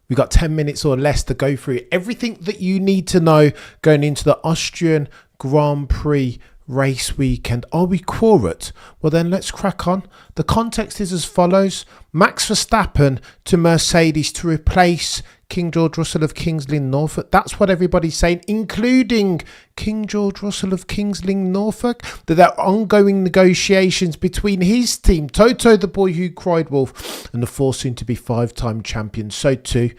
We've got 10 minutes or less to go through everything that you need to know going into the Austrian Grand Prix race weekend. Are we quorate? Well, then let's crack on. The context is as follows. Max Verstappen to Mercedes to replace King George Russell of Kings Lynn Norfolk. That's what everybody's saying, including King George Russell of Kings Lynn Norfolk, that there are ongoing negotiations between his team, Toto the boy who cried wolf, and the four soon to be five-time champions. So too,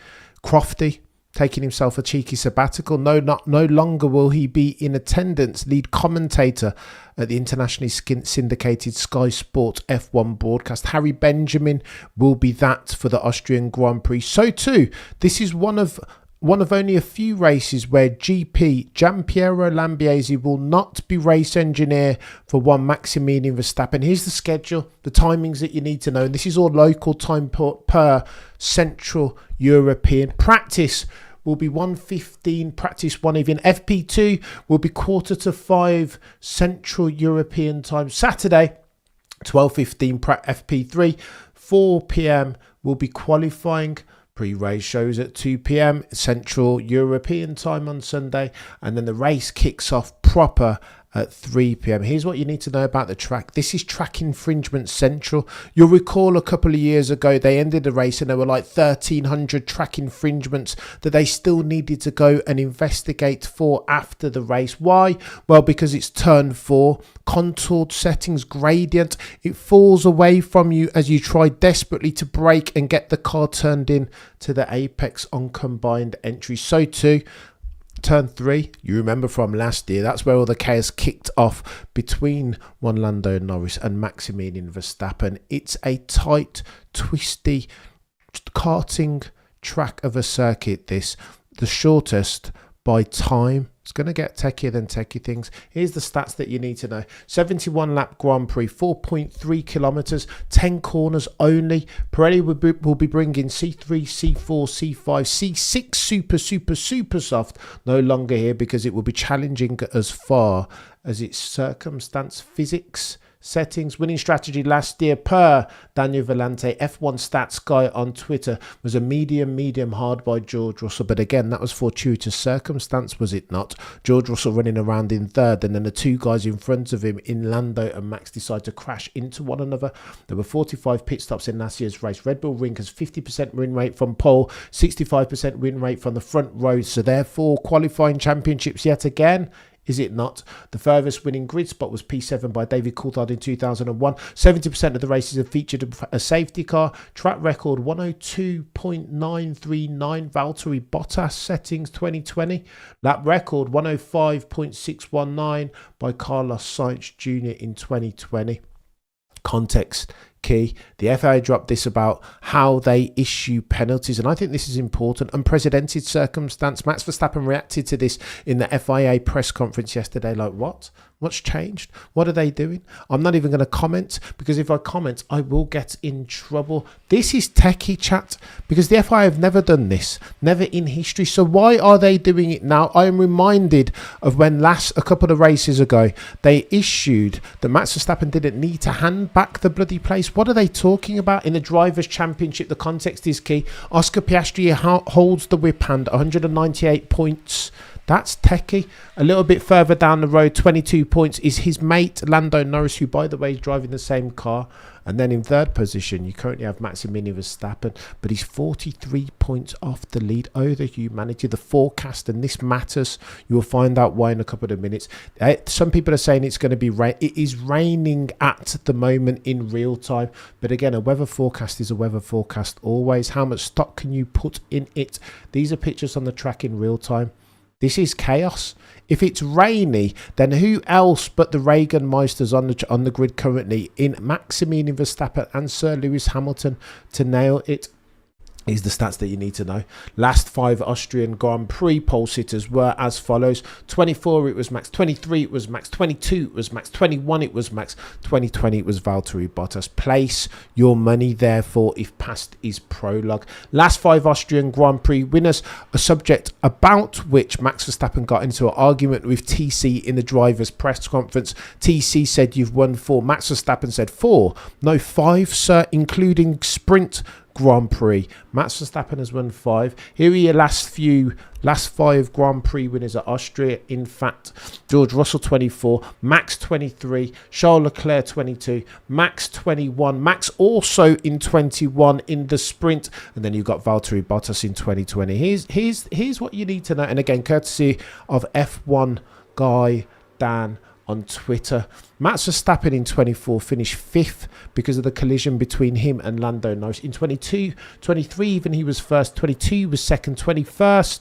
Crofty taking himself a cheeky sabbatical. No longer will he be in attendance. Lead commentator at the internationally syndicated Sky Sports F1 broadcast, Harry Benjamin, will be that for the Austrian Grand Prix. So too, this is one of only a few races where GP Gianpiero Lambiase will not be race engineer for one Maximilian Verstappen. Here's the schedule, the timings that you need to know. And this is all local time per Central European. Practice will be 1:15, practice 1 even. FP2 will be 4:45 Central European time. Saturday, 12:15 FP3. 4 p.m. will be qualifying. Pre-race shows at 2 p.m. Central European time on Sunday. And then the race kicks off proper at 3 p.m. Here's what you need to know about the track. This is track infringement central. You'll recall a couple of years ago they ended the race and there were like 1,300 track infringements that they still needed to go and investigate for after the race. Why? Well, because it's turn 4, contoured settings, gradient. It falls away from you as you try desperately to brake and get the car turned in to the apex on combined entry. So too, Turn 3, you remember from last year, that's where all the chaos kicked off between one Lando Norris and Maximilian Verstappen. It's a tight, twisty, karting track of a circuit, this. The shortest by time. It's going to get techier than techie things. Here's the stats that you need to know. 71 lap Grand Prix, 4.3 kilometres, 10 corners only. Pirelli will be bringing C3, C4, C5, C6 super soft. No longer here because it will be challenging as far as its circumstance physics settings. Winning strategy last year per Daniel Vellante, F1 Stats guy on Twitter, was a medium hard by George Russell. But again, that was fortuitous circumstance, was it not? George Russell running around in third, and then the two guys in front of him in Lando and Max decide to crash into one another. There were 45 pit stops in last year's race. Red Bull Ring has 50% win rate from pole, 65% win rate from the front row. So therefore, qualifying championships yet again. Is it not? The furthest winning grid spot was P7 by David Coulthard in 2001. 70% of the races have featured a safety car. Track record 102.939. Valtteri Bottas settings 2020. Lap record 105.619 by Carlos Sainz Jr. in 2020. Context key. The FIA dropped this about how they issue penalties, and I think this is important. Unprecedented circumstance. Max Verstappen reacted to this in the FIA press conference yesterday like, what? What's changed? What are they doing? I'm not even going to comment, because if I comment, I will get in trouble. This is techie chat, because the FIA have never done this, never in history. So why are they doing it now? I am reminded of when a couple of races ago, they issued that Max Verstappen didn't need to hand back the bloody place. What are they talking about? In the Drivers' Championship, the context is key. Oscar Piastri holds the whip hand, 198 points. That's techie. A little bit further down the road, 22 points, is his mate Lando Norris, who, by the way, is driving the same car. And then in third position, you currently have Maximilian Verstappen, but he's 43 points off the lead. Oh, the humanity, the forecast, and this matters. You will find out why in a couple of minutes. Some people are saying it's going to be rain. It is raining at the moment in real time. But again, a weather forecast is a weather forecast always. How much stock can you put in it? These are pictures on the track in real time. This is chaos. If it's rainy, then who else but the Reagan Meisters on the grid currently in Maximilian Verstappen and Sir Lewis Hamilton to nail it? Is the stats that you need to know. Last 5 Austrian Grand Prix pole sitters were as follows. 24 it was Max, 23 it was Max, 22 it was Max, 21 it was Max, 2020 it was Valtteri Bottas. Place your money therefore if past is prologue. Last 5 Austrian Grand Prix winners, a subject about which Max Verstappen got into an argument with TC in the driver's press conference. TC said you've won 4. Max Verstappen said 4. No, 5 sir, including sprint Grand Prix. Max Verstappen has won 5. Here are your last 5 Grand Prix winners at Austria. In fact, George Russell 24, Max 23, Charles Leclerc 22, Max 21, Max also in 21 in the sprint, and then you've got Valtteri Bottas in 2020. Here's what you need to know, and again, courtesy of F1 guy Dan on Twitter. Max Verstappen in 24 finished 5th because of the collision between him and Lando Norris. In 22, 23 even he was first, 22 was second, 21st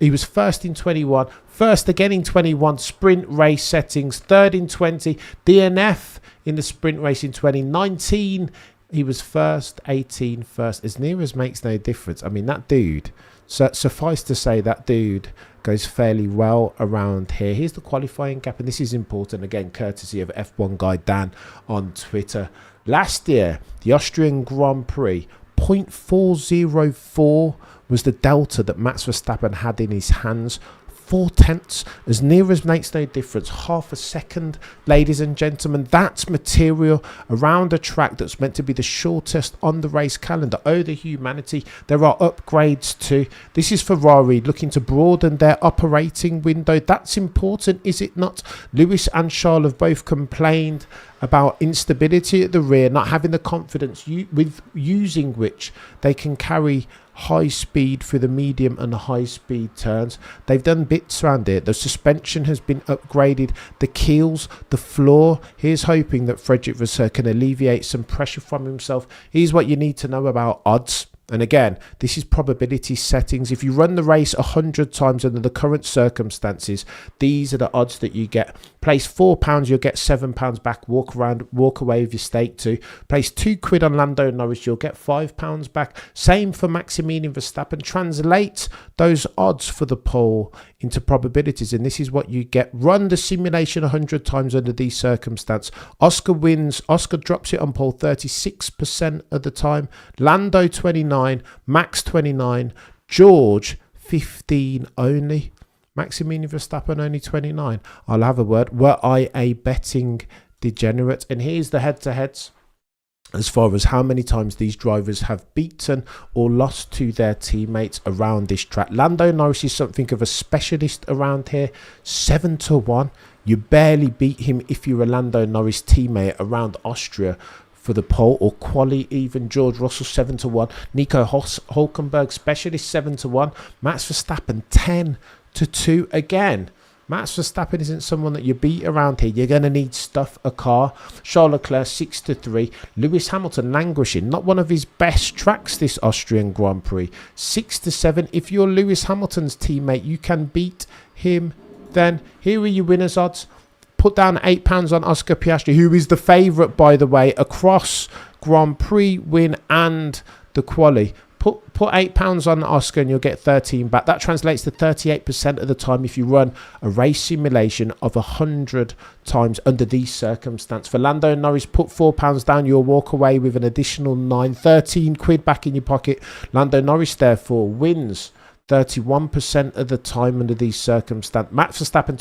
he was first in 21, first again in 21, sprint race settings, third in 20, DNF in the sprint race in 2019. He was first, 18 first. As near as makes no difference. I mean, that dude, suffice to say, that dude goes fairly well around here. Here's the qualifying gap, and this is important, again, courtesy of F1 guy Dan on Twitter. Last year, the Austrian Grand Prix, 0.404 was the delta that Max Verstappen had in his hands. 0.4, as near as makes no difference, half a second, ladies and gentlemen. That's material around a track that's meant to be the shortest on the race calendar. Oh, the humanity. There are upgrades too. This is Ferrari looking to broaden their operating window. That's important, is it not? Lewis and Charles have both complained about instability at the rear, not having the confidence with using which they can carry high speed through the medium and high speed turns. They've done bits around it. The suspension has been upgraded, the keels, the floor. Here's hoping that Frederick Vasseur can alleviate some pressure from himself. Here's what you need to know about odds. And again, this is probability settings. If you run the race 100 times under the current circumstances, these are the odds that you get. Place £4, you'll get £7 back. Walk away with your stake too. Place £2 on Lando Norris, you'll get £5 back. Same for Maximilian Verstappen. Translate those odds for the pole into probabilities, and this is what you get. Run the simulation 100 times under these circumstances. Oscar wins. Oscar drops it on pole 36% of the time. Lando 29, Max 29, George 15 only. Maximilian Verstappen only 29. I'll have a word. Were I a betting degenerate? And here's the head-to-heads as far as how many times these drivers have beaten or lost to their teammates around this track. Lando Norris is something of a specialist around here. 7-1. You barely beat him if you're a Lando Norris teammate around Austria for the pole, or quali even. George Russell 7-1. Nico Hülkenberg specialist 7-1. Max Verstappen 10-2 again. Max Verstappen isn't someone that you beat around here. You're going to need stuff a car. Charles Leclerc 6-3. Lewis Hamilton languishing. Not one of his best tracks this Austrian Grand Prix. 6-7. If you're Lewis Hamilton's teammate, you can beat him. Then here are your winners' odds. Put down £8 on Oscar Piastri, who is the favourite, by the way, across Grand Prix win and the quali. Put £8 on Oscar and you'll get 13 back. That translates to 38% of the time if you run a race simulation of 100 times under these circumstances. For Lando Norris, put £4 down, you'll walk away with an additional 13 quid back in your pocket. Lando Norris, therefore, wins 31% of the time under these circumstances. Max Verstappen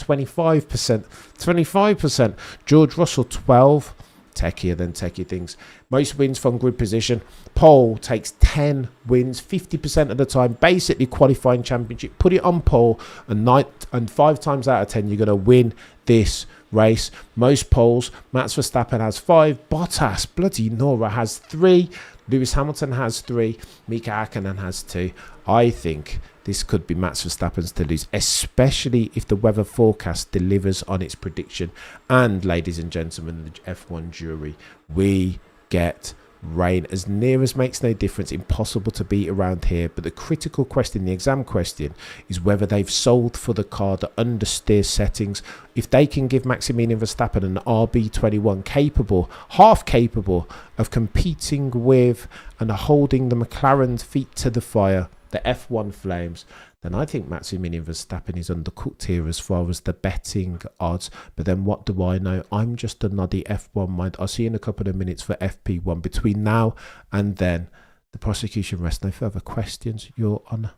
25%. George Russell 12%. Techier than techie things. Most wins from grid position. Pole takes 10 wins 50% of the time. Basically qualifying championship. Put it on pole and 5 times out of 10 you're going to win this race. Most poles. Max Verstappen has 5. Bottas, bloody Nora, has 3. Lewis Hamilton has 3. Mika Hakkinen has 2. I think this could be Max Verstappen's to lose, especially if the weather forecast delivers on its prediction. And, ladies and gentlemen, the F1 jury, we get rain. As near as makes no difference, impossible to beat around here. But the critical question, the exam question, is whether they've sold for the car the understeer settings. If they can give Maximilian Verstappen an RB21 capable, half capable of competing with and holding the McLaren's feet to the fire, the F1 flames, then I think Maximilian Verstappen is undercooked here as far as the betting odds. But then what do I know? I'm just a noddy F1 mind. I'll see you in a couple of minutes for FP1. Between now and then, the prosecution rests. No further questions, Your Honour.